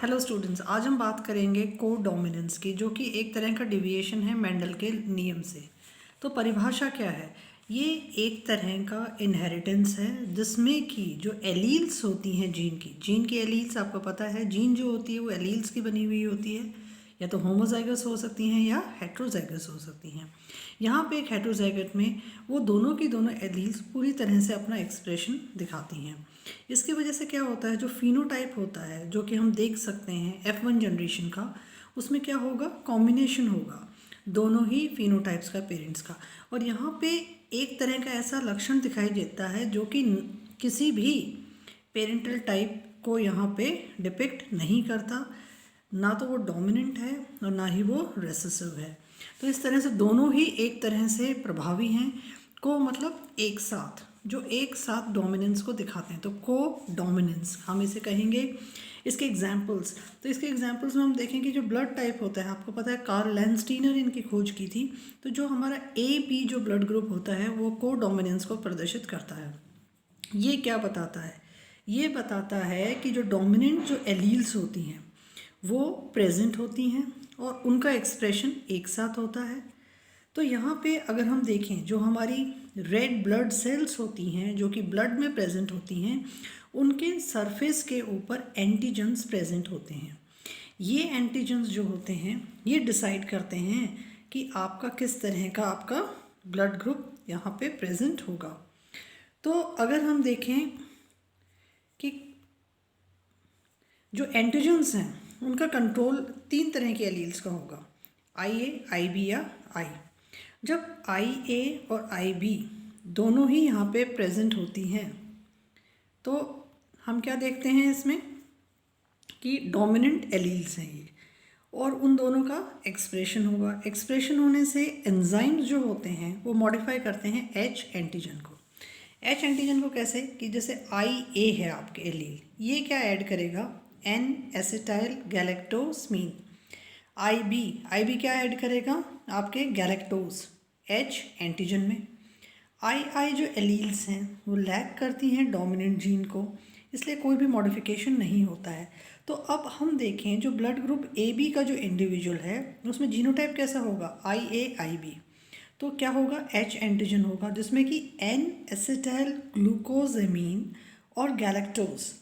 Hello students, आज हम बात करेंगे कोडोमिनेंस की, जो कि एक तरह का डिविएशन है मेंडल के नियम से। तो परिभाषा क्या है? ये एक तरह का इनहेरिटेंस है जिसमें कि जो एलील्स होती हैं जीन की एलील्स आपको पता है, जीन जो होती है वो एलील्स की बनी हुई होती है, या तो होमोजाइगस हो सकती हैं या हेट्रोजाइगस हो सकती हैं। यहाँ पे एक हेट्रोजाइगस में वो दोनों की दोनों एलील्स पूरी तरह से अपना एक्सप्रेशन दिखाती हैं। इसकी वजह से क्या होता है, जो फिनोटाइप होता है जो कि हम देख सकते हैं F1 जनरेशन का, उसमें क्या होगा, कॉम्बिनेशन होगा दोनों ही फिनोटाइप्स का, पेरेंट्स का। और यहाँ पे एक तरह का ऐसा लक्षण दिखाई देता है जो कि किसी भी पेरेंटल टाइप को यहाँ पे डिपिक्ट नहीं करता, ना तो वो डोमिनेंट है और ना ही वो रेसेसिव है। तो इस तरह से दोनों ही एक तरह से प्रभावी हैं, को मतलब एक साथ, जो एक साथ डोमिनेंस को दिखाते हैं, तो को डोमिनेंस हम इसे कहेंगे। इसके एग्जाम्पल्स, तो इसके एग्जाम्पल्स में हम देखेंगे जो ब्लड टाइप होता है, आपको पता है कार्ल लैंडस्टीनर इनकी खोज की थी। तो जो हमारा AB जो ब्लड ग्रुप होता है वो को डोमिनेंस को प्रदर्शित करता है। ये क्या बताता है? ये बताता है कि जो डोमिनेंट जो एलील्स होती हैं वो प्रेजेंट होती हैं और उनका एक्सप्रेशन एक साथ होता है। तो यहाँ पे अगर हम देखें, जो हमारी रेड ब्लड सेल्स होती हैं जो कि ब्लड में प्रेजेंट होती हैं, उनके सरफेस के ऊपर एंटीजन्स प्रेजेंट होते हैं। ये एंटीजन्स जो होते हैं ये डिसाइड करते हैं कि आपका किस तरह का आपका ब्लड ग्रुप यहाँ पे प्रेजेंट होगा। तो अगर हम देखें कि जो एंटीजन्स हैं उनका कंट्रोल 3 तरह के एलील्स का होगा, IA, IB या I। जब IA और IB दोनों ही यहाँ पे प्रेजेंट होती हैं तो हम क्या देखते हैं इसमें कि डोमिनेंट एलील्स हैं ये, और उन दोनों का एक्सप्रेशन होगा। एक्सप्रेशन होने से एंजाइम्स जो होते हैं वो मॉडिफाई करते हैं H एंटीजन को। H एंटीजन को कैसे कि जैसे IA है आपके एलील, ये क्या ऐड करेगा, N एसिटाइल गैलेक्टोस्मीन। IB क्या ऐड करेगा आपके गैलेक्टोज, H एंटीजन में। II जो एलील्स हैं वो लैक करती हैं डोमिनेंट जीन को, इसलिए कोई भी मॉडिफिकेशन नहीं होता है। तो अब हम देखें जो ब्लड ग्रुप AB का जो इंडिविजुअल है उसमें जीनोटाइप कैसा होगा, IA IB। तो क्या होगा, H एंटीजन होगा जिसमें कि N एसिटाइल ग्लूकोजेमीन और गैलेक्टोज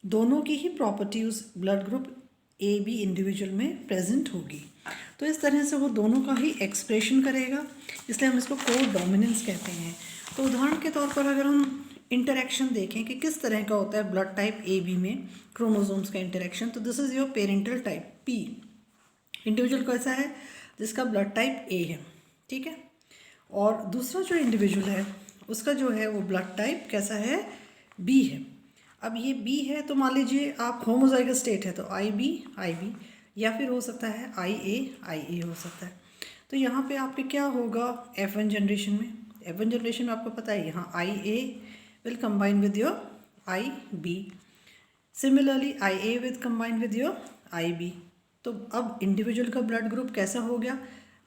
दोनों की ही प्रॉपर्टी उस ब्लड ग्रुप AB इंडिविजुअल में प्रेजेंट होगी। तो इस तरह से वो दोनों का ही एक्सप्रेशन करेगा, इसलिए हम इसको को डोमिनेंस कहते हैं। तो उदाहरण के तौर पर अगर हम इंटरेक्शन देखें कि किस तरह का होता है ब्लड टाइप AB में क्रोमोसोम्स का इंटरेक्शन, तो this is your parental type P। Individual कैसा है, जिसका ब्लड टाइप A है, ठीक है। और दूसरा जो इंडिविजुअल है उसका जो है वो ब्लड टाइप कैसा है, B है। अब ये B है तो मान लीजिए आप होमोजाइगस स्टेट है तो IB या फिर हो सकता है IA हो सकता है। तो यहाँ पे आपके क्या होगा, F1 जनरेशन में आपको पता है यहाँ IA will combine with your IB, similarly IA with combine with your IB। तो अब इंडिविजुअल का ब्लड ग्रुप कैसा हो गया,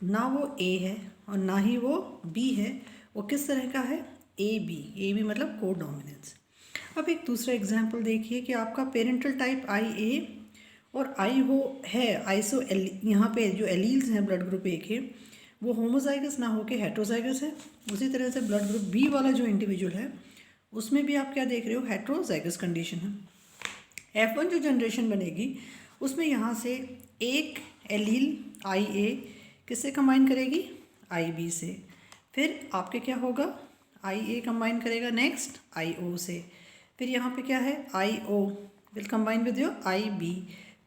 ना वो A है और ना ही वो B है, वो किस तरह का है, AB मतलब को डोमिनेंस। अब एक दूसरा एग्जाम्पल देखिए कि आपका पेरेंटल टाइप IA और I हो है आइसो यहाँ पे जो एलील्स हैं ब्लड ग्रुप A के वो होमोजाइगस ना होके हेट्रोजाइगस है। उसी तरह से ब्लड ग्रुप B वाला जो इंडिविजुअल है उसमें भी आप क्या देख रहे हो, हेट्रोजाइगस कंडीशन है। F1 जो जनरेशन बनेगी उसमें यहाँ से एक एलील IA किससे कंबाइन करेगी, IB से। फिर आपके क्या होगा, IA कंबाइन करेगा नेक्स्ट IO से। फिर यहाँ पे क्या है, IO will combine with your IB।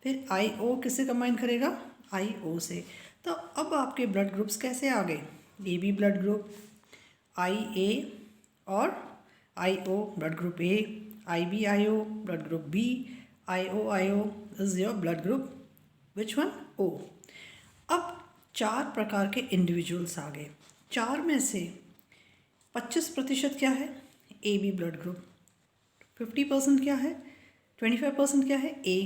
फिर IO किससे कंबाइन करेगा, IO से। तो अब आपके ब्लड ग्रुप्स कैसे आ गए, AB ब्लड ग्रुप, IA और IO blood group A, IB IO blood group B, IO is your blood group which one, O। अब 4 प्रकार के इंडिविजुअल्स आ गए। 4 में से 25% क्या है, AB ब्लड ग्रुप, 50% क्या है, 25% क्या है A,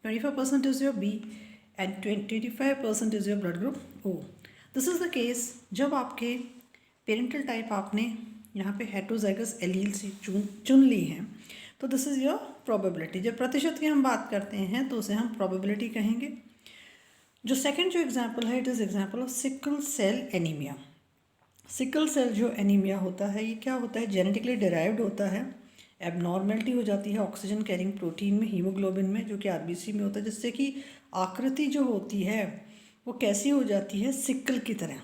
25% is your B and 25% is your blood group O। This is the case जब आपके पेरेंटल टाइप आपने यहाँ पे हेट्रोजाइगस एलील से चुन ली हैं तो दिस इज़ योर प्रोबेबिलिटी। जब प्रतिशत की हम बात करते हैं तो उसे हम प्रोबेबिलिटी कहेंगे। जो सेकंड जो एग्जांपल है, it is example of sickle cell anaemia. Sickle cell जो एनीमिया होता है, ये क्या होता है, जेनेटिकली डिराइव्ड होता है। एबनॉर्मेलिटी हो जाती है ऑक्सीजन कैरिंग प्रोटीन में, हीमोग्लोबिन में, जो कि आरबीसी में होता है, जिससे कि आकृति जो होती है वो कैसी हो जाती है, सिकल की तरह।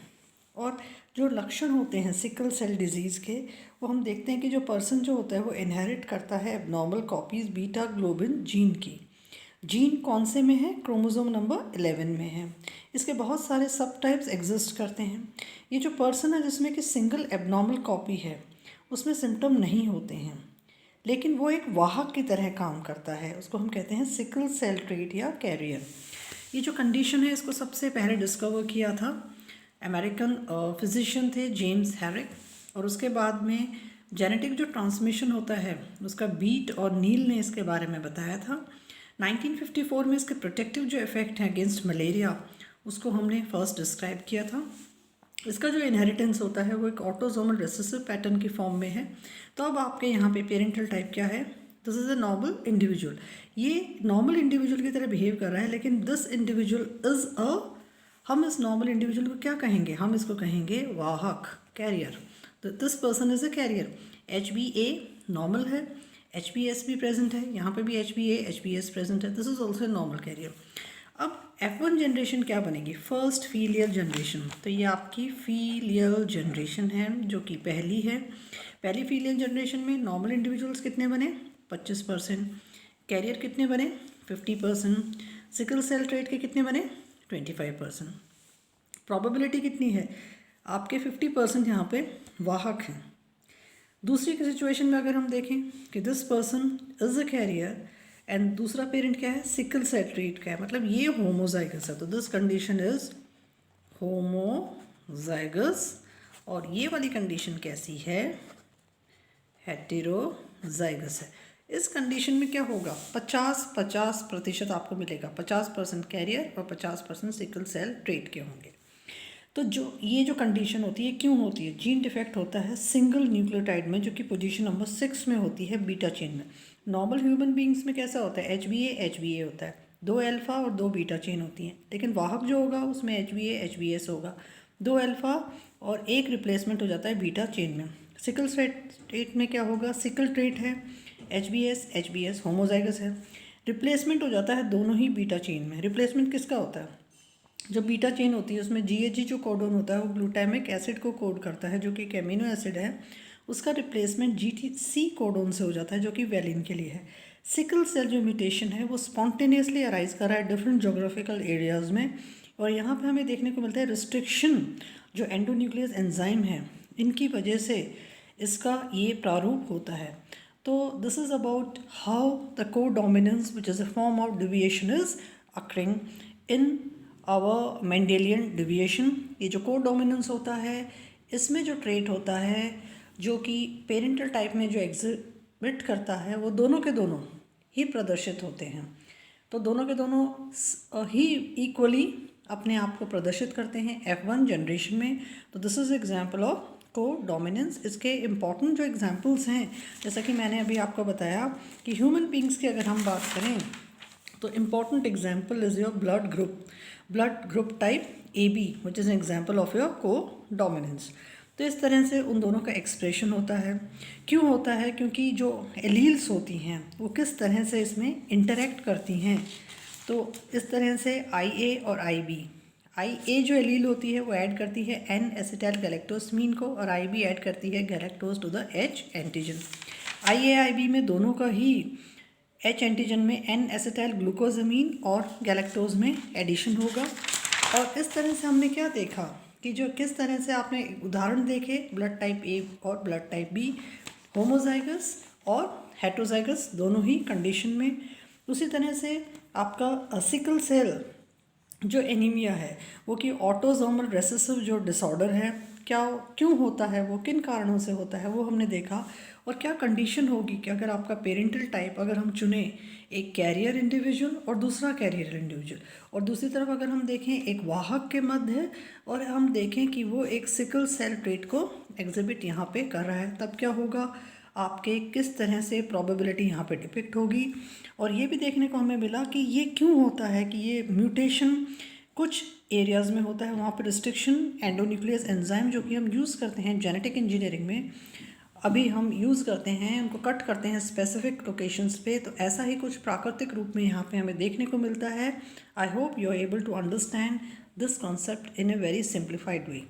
और जो लक्षण होते हैं सिकल सेल डिजीज़ के, वो हम देखते हैं कि जो पर्सन जो होता है वो इनहेरिट करता है abnormal copies beta globin gene की। जीन कौन से में है, क्रोमोसोम नंबर 11 में है। इसके बहुत सारे सब टाइप्स एग्जिस्ट करते हैं। ये जो पर्सन है जिसमें कि सिंगल एबनॉर्मल कॉपी है, उसमें सिम्टम नहीं होते हैं, लेकिन वो एक वाहक की तरह काम करता है। उसको हम कहते हैं सिकल सेल ट्रेट या कैरियर। ये जो कंडीशन है इसको सबसे पहले डिस्कवर किया था अमेरिकन फिजिशियन थे जेम्स हैरिक, और उसके बाद में जेनेटिक जो ट्रांसमिशन होता है उसका बीट और नील ने इसके बारे में बताया था। 1954 में इसके प्रोटेक्टिव जो इफ़ेक्ट है अगेंस्ट मलेरिया, उसको हमने फर्स्ट डिस्क्राइब किया था। इसका जो इनहेरिटेंस होता है वो एक ऑटोसोमल रिसेसिव पैटर्न की फॉर्म में है। तो अब आपके यहाँ पे पेरेंटल टाइप क्या है, this is a normal individual. ये नॉर्मल इंडिविजुअल की तरह बिहेव कर रहा है, लेकिन दिस इंडिविजुअल इज़ अ, हम इस नॉर्मल इंडिविजुअल को क्या कहेंगे, हम इसको कहेंगे वाहक, कैरियर। तो this person is a carrier. HbA normal है, HbS भी प्रेजेंट है, यहाँ पे भी HbA HbS प्रेजेंट है, this is also normal carrier. अब F1 जनरेशन क्या बनेगी, फर्स्ट फीलियल जनरेशन। तो ये आपकी फीलियल जनरेशन है जो कि पहली है। पहली फीलियल जनरेशन में नॉर्मल इंडिविजुअल्स कितने बने, 25%, कैरियर कितने बने, 50%, सिकल सेल ट्रेट के कितने बने, 25%। प्रोबेबिलिटी कितनी है, आपके 50% यहाँ पे वाहक हैं। दूसरी की सिचुएशन में अगर हम देखें कि this person is a carrier and दूसरा पेरेंट क्या है, सिकल सेल ट्रेट का है, मतलब ये होमोजाइगस है, तो दिस कंडीशन इज होमोजाइगस। और ये वाली कंडीशन कैसी है, हेटेरोजाइगस है। इस कंडीशन में क्या होगा, 50-50% आपको मिलेगा, 50% कैरियर और 50% सिकल सेल ट्रेट के होंगे। तो जो ये जो कंडीशन होती है क्यों होती है, जीन डिफेक्ट होता है सिंगल न्यूक्लियोटाइड में जो कि पोजीशन नंबर 6 में होती है बीटा चेन में। नॉर्मल ह्यूमन बींग्स में कैसा होता है, HbA होता है, 2 अल्फा और 2 बीटा चेन होती हैं, लेकिन वाहक जो होगा उसमें HbA HbS होगा, 2 अल्फा और एक रिप्लेसमेंट हो जाता है बीटा चेन में। सिकल ट्रेट में क्या होगा, सिकल ट्रेट है, HbS होमोजाइगस है, रिप्लेसमेंट हो जाता है दोनों ही बीटा चेन में। रिप्लेसमेंट किसका होता है, जो बीटा चेन होती है उसमें GHG जो कोडोन होता है वो ग्लूटामिक एसिड को कोड करता है जो कि एक एमिनो एसिड है, उसका रिप्लेसमेंट GTC कोडोन से हो जाता है जो कि वैलिन के लिए है। सिकल सेल जो म्यूटेशन है वो स्पॉन्टेनियसली अराइज कर रहा है डिफरेंट जोग्राफिकल एरियाज़ में, और यहाँ पे हमें देखने को मिलता है रिस्ट्रिक्शन जो एंडोन्यूक्लियस एंजाइम है इनकी वजह से इसका ये प्रारूप होता है। तो this is about how the codominance which is a form of deviation is occurring in our Mendelian deviation. ये जो कोडोमिनेंस होता है इसमें जो ट्रेट होता है जो कि पेरेंटल टाइप में जो एग्जिबिट करता है वो दोनों के दोनों ही प्रदर्शित होते हैं। तो दोनों के दोनों ही इक्वली अपने आप को प्रदर्शित करते हैं F1 जनरेशन में। तो this is example of codominance. इसके इम्पॉर्टेंट जो एग्जाम्पल्स हैं, जैसा कि मैंने अभी आपको बताया कि ह्यूमन बींग्स की अगर हम बात करें तो important example is your blood group type AB which is an example of your codominance. तो इस तरह से उन दोनों का एक्सप्रेशन होता है। क्यों होता है, क्योंकि जो एलील्स होती हैं वो किस तरह से इसमें इंटरेक्ट करती हैं। तो इस तरह से IA और IB, IA जो एलील होती है वो ऐड करती है N-एसिटाइल गैलेक्टोसमीन को और IB ऐड करती है galactose to the H antigen. IA-IB में दोनों का ही H एंटीजन में N-एसिटाइल ग्लूकोजामीन और गैलेक्टोज में एडिशन होगा। और इस तरह से हमने क्या देखा कि जो किस तरह से आपने उदाहरण देखे ब्लड टाइप A और ब्लड टाइप B, होमोजाइगस और हेटरोजाइगस दोनों ही कंडीशन में। उसी तरह से आपका सिकल सेल जो एनीमिया है वो कि ऑटोसोमल रेसेसिव जो डिसऑर्डर है, क्या क्यों होता है, वो किन कारणों से होता है वो हमने देखा। और क्या कंडीशन होगी कि अगर आपका पेरेंटल टाइप अगर हम चुने एक कैरियर इंडिविजुअल और दूसरा कैरियर इंडिविजुअल, और दूसरी तरफ अगर हम देखें एक वाहक के मध्य और हम देखें कि वो एक सिकल सेल ट्रेट को एग्जिबिट यहाँ पे कर रहा है, तब क्या होगा, आपके किस तरह से प्रोबेबिलिटी यहाँ पे डिपिक्ट होगी। और ये भी देखने को हमें मिला कि ये क्यों होता है कि ये म्यूटेशन कुछ एरियाज़ में होता है, वहाँ पर रिस्ट्रिक्शन एंडोन्यूक्लियस एंजाइम जो कि हम यूज़ करते हैं जेनेटिक इंजीनियरिंग में, अभी हम यूज़ करते हैं, उनको कट करते हैं स्पेसिफिक लोकेशंस पे, तो ऐसा ही कुछ प्राकृतिक रूप में यहाँ पे हमें देखने को मिलता है। I hope you are able to understand this concept in a very simplified way.